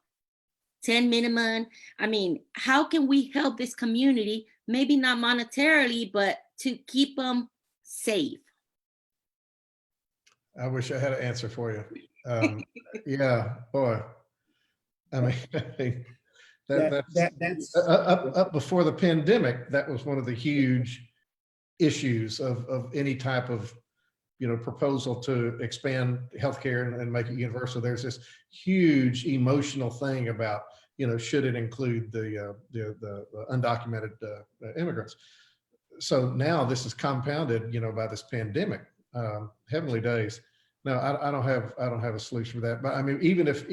Speaker 3: 10 minimum. I mean, how can we help this community? Maybe not monetarily, but to keep them safe.
Speaker 2: I wish I had an answer for you. Yeah, boy. I mean, that's up before the pandemic. That was one of the huge issues of any type of, proposal to expand healthcare and make it universal. There's this huge emotional thing about, should it include the undocumented immigrants? So now this is compounded, by this pandemic. Heavenly days. No, I don't have a solution for that. But I mean, even if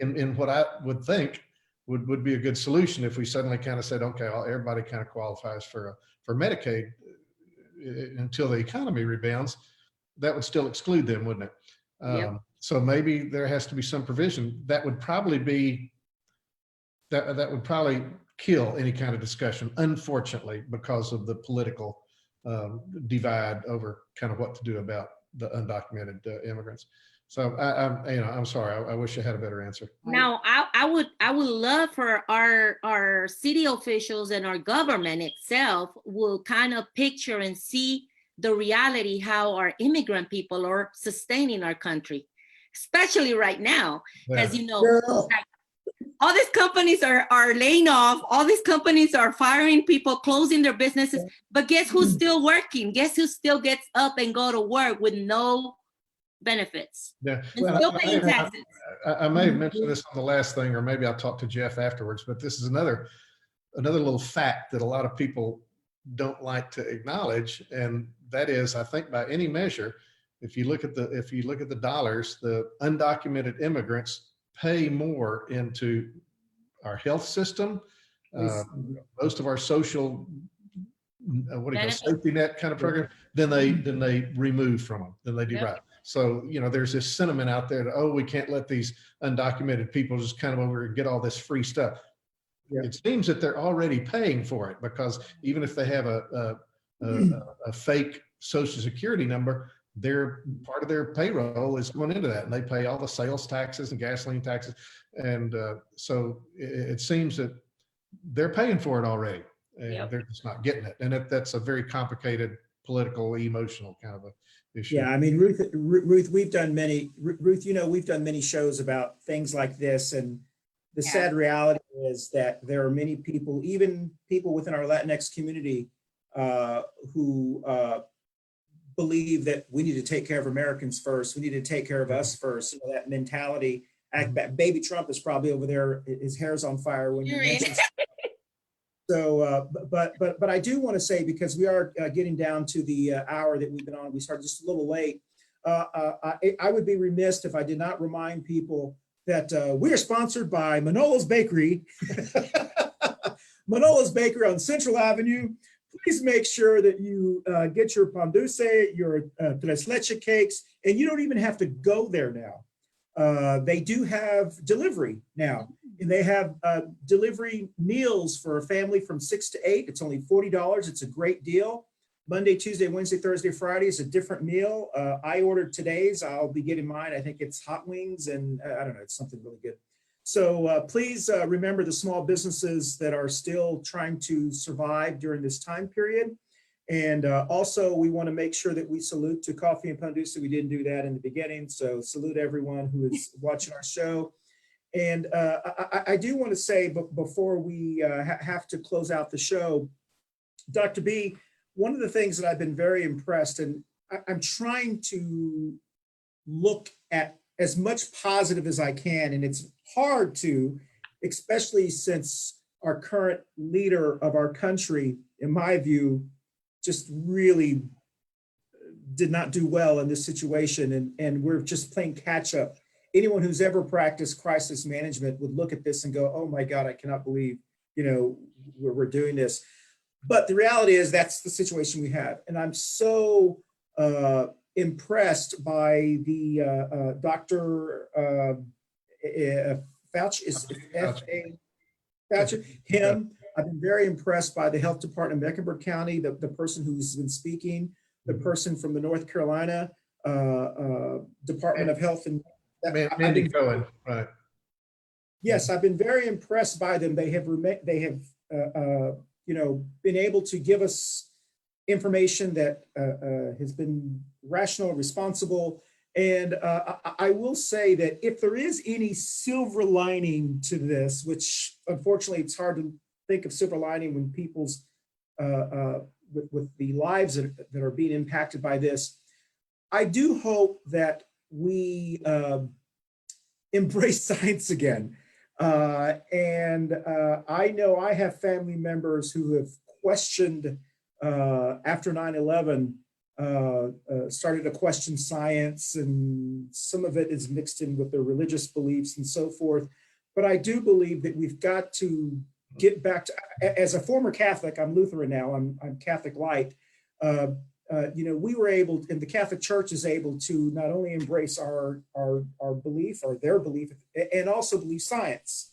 Speaker 2: in what I would think would be a good solution, if we suddenly kind of said, okay, everybody kind of qualifies for Medicaid until the economy rebounds, that would still exclude them, wouldn't it?
Speaker 3: Yep.
Speaker 2: So maybe there has to be some provision that would probably kill any kind of discussion, unfortunately, because of the political divide over kind of what to do about the undocumented immigrants. So I'm sorry. I wish I had a better answer.
Speaker 3: Now, I would love for our city officials and our government itself will kind of picture and see the reality how our immigrant people are sustaining our country, especially right now, as you know.
Speaker 1: Girl.
Speaker 3: All these companies are laying off. All these companies are firing people, closing their businesses. But guess who's still working? Guess who still gets up and go to work with no benefits?
Speaker 2: Yeah.
Speaker 3: And
Speaker 2: Well,
Speaker 3: still paying taxes.
Speaker 2: I may have mentioned this on the last thing, or maybe I'll talk to Jeff afterwards, but this is another little fact that a lot of people don't like to acknowledge. And that is, I think by any measure, if you look at the dollars, the undocumented immigrants pay more into our health system, most of our social, safety net kind of program, than they remove from them, than they derive. Yep. So, there's this sentiment out there that, we can't let these undocumented people just kind of over and get all this free stuff. Yep. It seems that they're already paying for it, because even if they have a fake Social Security number, their part of their payroll is going into that, and they pay all the sales taxes and gasoline taxes. And so it seems that they're paying for it already, and yep. They're just not getting it. And that's a very complicated political, emotional kind of a issue.
Speaker 1: Yeah, I mean, Ruth, we've done many shows about things like this, and the sad reality is that there are many people, even people within our Latinx community, who believe that we need to take care of Americans first. We need to take care of us first. That mentality. Baby Trump is probably over there. His hair's on fire when you mention. So, but I do want to say, because we are getting down to the hour that we've been on, we started just a little late. I would be remiss if I did not remind people that we are sponsored by Manolo's Bakery. Manolo's Bakery on Central Avenue. Please make sure that you get your pan dulce, your tres leche cakes, and you don't even have to go there now. They do have delivery now, and they have delivery meals for a family from 6 to 8. It's only $40. It's a great deal. Monday, Tuesday, Wednesday, Thursday, Friday is a different meal. I ordered today's. I'll be getting mine. I think it's hot wings, and I don't know, it's something really good. So please remember the small businesses that are still trying to survive during this time period. And also, we want to make sure that we salute to Coffee and Pan Dulce. We didn't do that in the beginning. So salute everyone who is watching our show. And I do want to say, before we have to close out the show, Dr. B, one of the things that I've been very impressed, and I'm trying to look at as much positive as I can, and it's hard to, especially since our current leader of our country, in my view, just really did not do well in this situation, and we're just playing catch up. Anyone who's ever practiced crisis management would look at this and go, oh my God, I cannot believe, we're doing this. But the reality is that's the situation we have. And I'm so impressed by the Dr. Fauci, Fauci, him. I've been very impressed by the health department of Mecklenburg County, the person who's been speaking, the person from the North Carolina Department of Health and
Speaker 2: Mandy Cohen, right?
Speaker 1: Yes, I've been very impressed by them. They have been able to give us information that has been rational, responsible. And I will say that if there is any silver lining to this, which unfortunately it's hard to think of silver lining when people's with the lives that are being impacted by this, I do hope that we embrace science again. I know I have family members who have questioned after 9/11, started to question science, and some of it is mixed in with their religious beliefs and so forth. But I do believe that we've got to get back to, as a former Catholic, I'm Lutheran now, I'm Catholic light. We were able, and the Catholic Church is able to not only embrace our belief or their belief, and also believe science.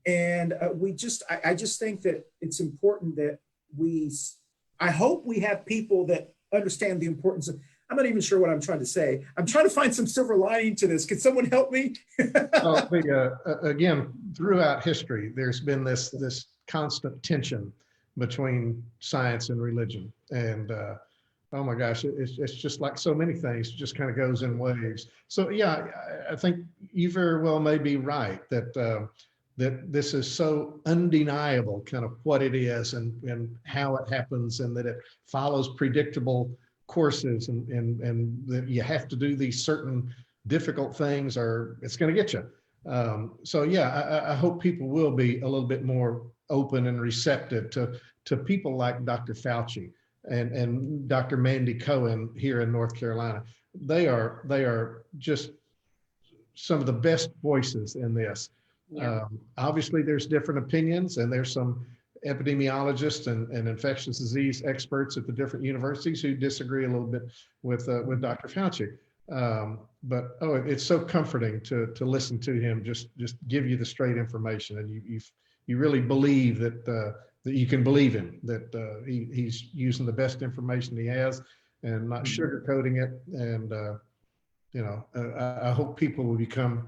Speaker 1: And I just think that it's important that I hope we have people that understand the importance of, I'm not even sure what I'm trying to say. I'm trying to find some silver lining to this. Can someone help me?
Speaker 2: Well, again, throughout history, there's been this constant tension between science and religion. And oh my gosh, it's just like so many things, it just kind of goes in waves. So yeah, I think you very well may be right that that this is so undeniable kind of what it is and how it happens, and that it follows predictable courses, and that you have to do these certain difficult things or it's going to get you. So yeah, I hope people will be a little bit more open and receptive to people like Dr. Fauci and Dr. Mandy Cohen here in North Carolina. They are just some of the best voices in this.
Speaker 3: Yeah.
Speaker 2: Obviously, there's different opinions, and there's some epidemiologists and infectious disease experts at the different universities who disagree a little bit with Dr. Fauci. But it's so comforting to listen to him just give you the straight information, and you really believe that you can believe him, that he's using the best information he has and not sugarcoating it. And I hope people will become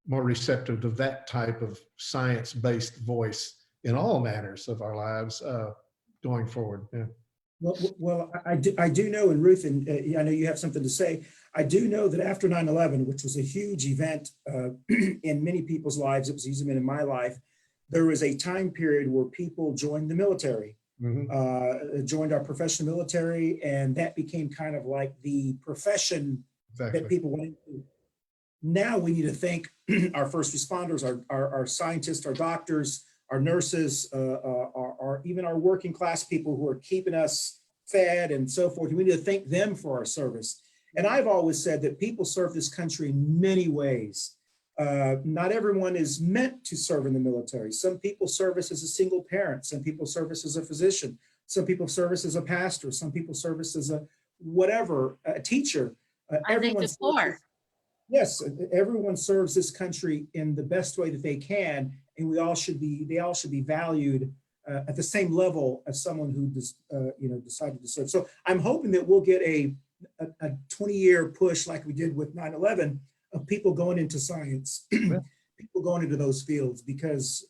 Speaker 2: more receptive to that type of science-based voice in all manners of our lives going forward. Yeah.
Speaker 1: Well, I do know, and Ruth, and I know you have something to say. I do know that after 9/11, which was a huge event in many people's lives, it was even in my life, there was a time period where people joined the military, joined our professional military, and that became kind of like the profession that people went into. Now we need to thank our first responders, our scientists, our doctors, our nurses, even our working class people who are keeping us fed and so forth. We need to thank them for our service. And I've always said that people serve this country in many ways. Not everyone is meant to serve in the military. Some people service as a single parent. Some people service as a physician. Some people service as a pastor. Some people service as a teacher. Everyone Yes, everyone serves this country in the best way that they can, and they all should be valued at the same level as someone who decided to serve. So I'm hoping that we'll get a 20-year push like we did with 9/11 of people going into science, people going into those fields, because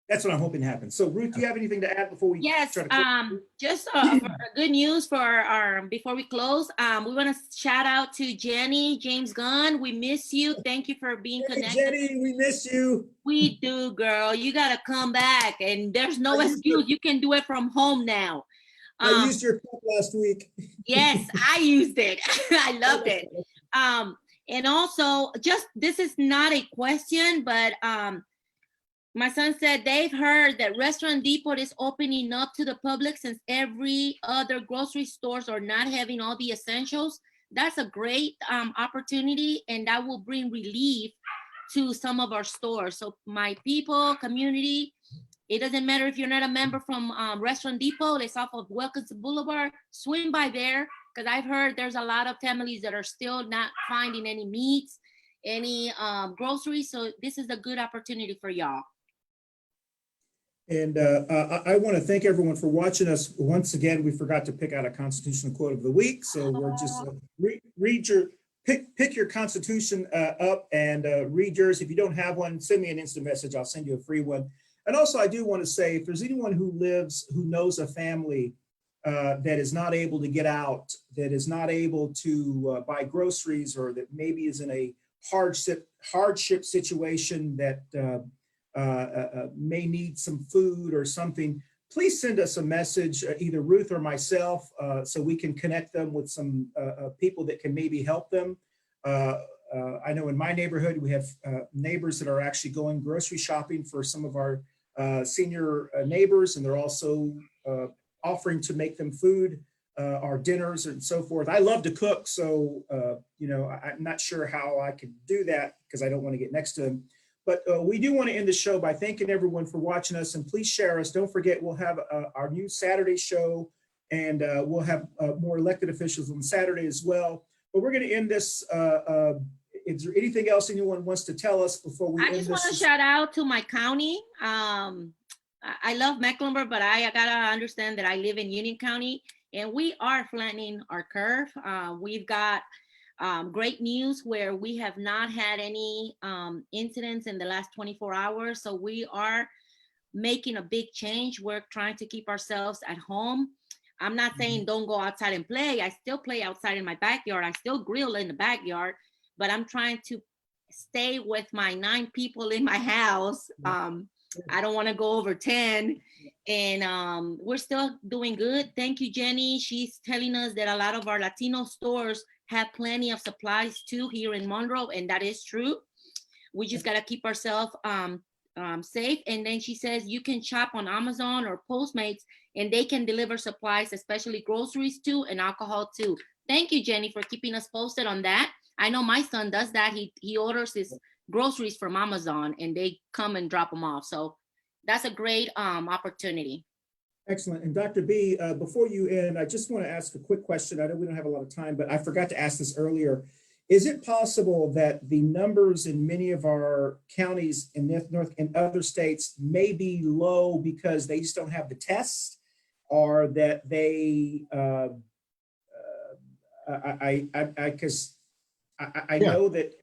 Speaker 1: that's what I'm hoping happens. So Ruth, do you have anything to add before we?
Speaker 3: Yes, just good news for our before we close. We want to shout out to Jenny James Gunn. We miss you. Thank you for being connected.
Speaker 1: Jenny, we miss you.
Speaker 3: We do, girl. You gotta come back, and there's no excuse. You can do it from home now.
Speaker 1: I used your cup last week.
Speaker 3: Yes, I used it. I loved it. And also, this is not a question, but my son said they've heard that Restaurant Depot is opening up to the public since every other grocery stores are not having all the essentials. That's a great opportunity, and that will bring relief to some of our stores. So my people, community, it doesn't matter if you're not a member from Restaurant Depot. It's off of Wilkinson Boulevard. Swing by there, because I've heard there's a lot of families that are still not finding any meats, any groceries. So this is a good opportunity for y'all.
Speaker 1: And I want to thank everyone for watching us. Once again, we forgot to pick out a constitutional quote of the week. So we're just pick your constitution up and read yours. If you don't have one, send me an instant message. I'll send you a free one. And also, I do want to say, if there's anyone who knows a family that is not able to get out, that is not able to buy groceries, or that maybe is in a hardship situation that may need some food or something, please send us a message, either Ruth or myself, so we can connect them with some people that can maybe help them. I know in my neighborhood, we have neighbors that are actually going grocery shopping for some of our senior neighbors, and they're also offering to make them food, our dinners and so forth. I love to cook, so I'm not sure how I could do that because I don't want to get next to them. But we do want to end the show by thanking everyone for watching us, and please share us. Don't forget, we'll have our new Saturday show, and we'll have more elected officials on Saturday as well. But we're going to end this. Is there anything else anyone wants to tell us before we end this?
Speaker 3: I just want to shout out to my county. I love Mecklenburg, but I gotta understand that I live in Union County, and we are flattening our curve. We've got great news where we have not had any incidents in the last 24 hours. So we are making a big change. We're trying to keep ourselves at home. I'm not saying don't go outside and play. I still play outside in my backyard. I still grill in the backyard, but I'm trying to stay with my 9 people in my house. I don't want to go over 10, and we're still doing good. Thank you, Jenny. She's telling us that a lot of our Latino stores have plenty of supplies too here in Monroe, and that is true. We just got to keep ourselves safe. And then she says you can shop on Amazon or Postmates, and they can deliver supplies, especially groceries too, and alcohol too. Thank you, Jenny, for keeping us posted on that. I know my son does that. He orders his groceries from Amazon, and they come and drop them off. So that's a great opportunity.
Speaker 1: Excellent. And Dr. B, before you end, I just want to ask a quick question. I know we don't have a lot of time, but I forgot to ask this earlier. Is it possible that the numbers in many of our counties in North and other states may be low because they just don't have the tests, or that they, I know that,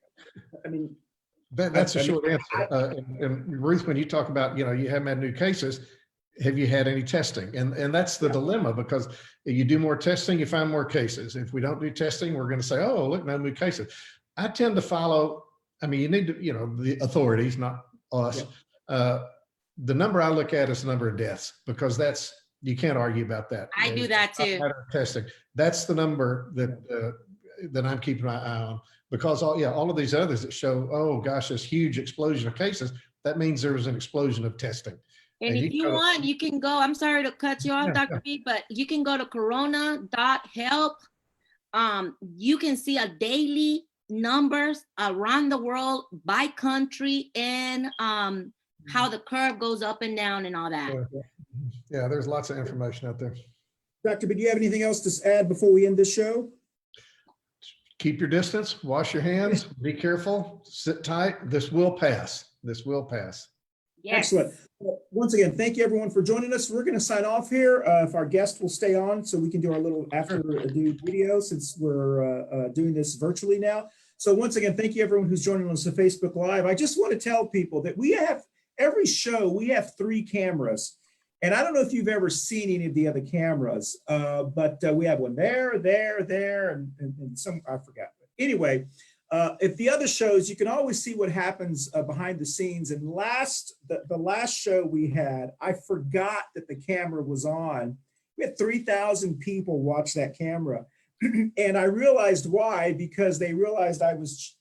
Speaker 1: I mean,
Speaker 2: that's a short answer. And Ruth, when you talk about, you haven't had new cases, have you had any testing? And that's the dilemma, because if you do more testing, you find more cases. If we don't do testing, we're going to say, oh, look, no new cases. I tend to follow, you need to, the authorities, not us. Yeah. The number I look at is the number of deaths, because you can't argue about that.
Speaker 3: I do that too.
Speaker 2: Testing. That's the number that I'm keeping my eye on, because all of these others that show, oh gosh, this huge explosion of cases, that means there was an explosion of testing.
Speaker 3: And if you want, you can go, I'm sorry to cut you off, Dr. B, but you can go to corona.help. You can see a daily numbers around the world by country, and how the curve goes up and down and all that.
Speaker 2: Yeah, there's lots of information out there.
Speaker 1: Dr. B, do you have anything else to add before we end this show?
Speaker 2: Keep your distance, wash your hands, be careful, sit tight. This will pass. This will pass.
Speaker 3: Yes.
Speaker 1: Excellent. Well, once again, thank you everyone for joining us. We're going to sign off here. If our guest will stay on so we can do our little after video, since we're doing this virtually now. So once again, thank you everyone who's joining us on Facebook Live. I just want to tell people that we have, every show, we have 3 cameras. And I don't know if you've ever seen any of the other cameras, but we have one there, and some, I forgot. But anyway, if the other shows, you can always see what happens behind the scenes. And the last show we had, I forgot that the camera was on. We had 3,000 people watch that camera. And I realized why, because they realized I was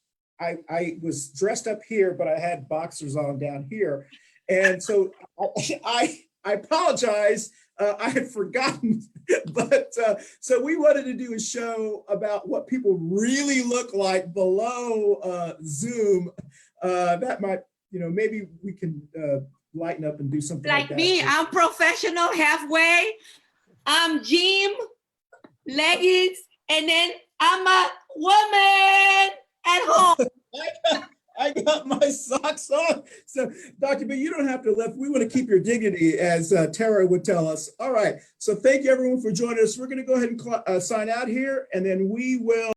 Speaker 1: dressed up here, but I had boxers on down here. And so I apologize. I had forgotten, but so we wanted to do a show about what people really look like below Zoom. That might, maybe we can lighten up and do something like that.
Speaker 3: Me, I'm professional halfway. I'm Jim, leggings, and then I'm a woman at home.
Speaker 1: I got my socks on. So, Dr. B, you don't have to lift. We want to keep your dignity, as Tara would tell us. All right. So thank you, everyone, for joining us. We're going to go ahead and sign out here, and then we will.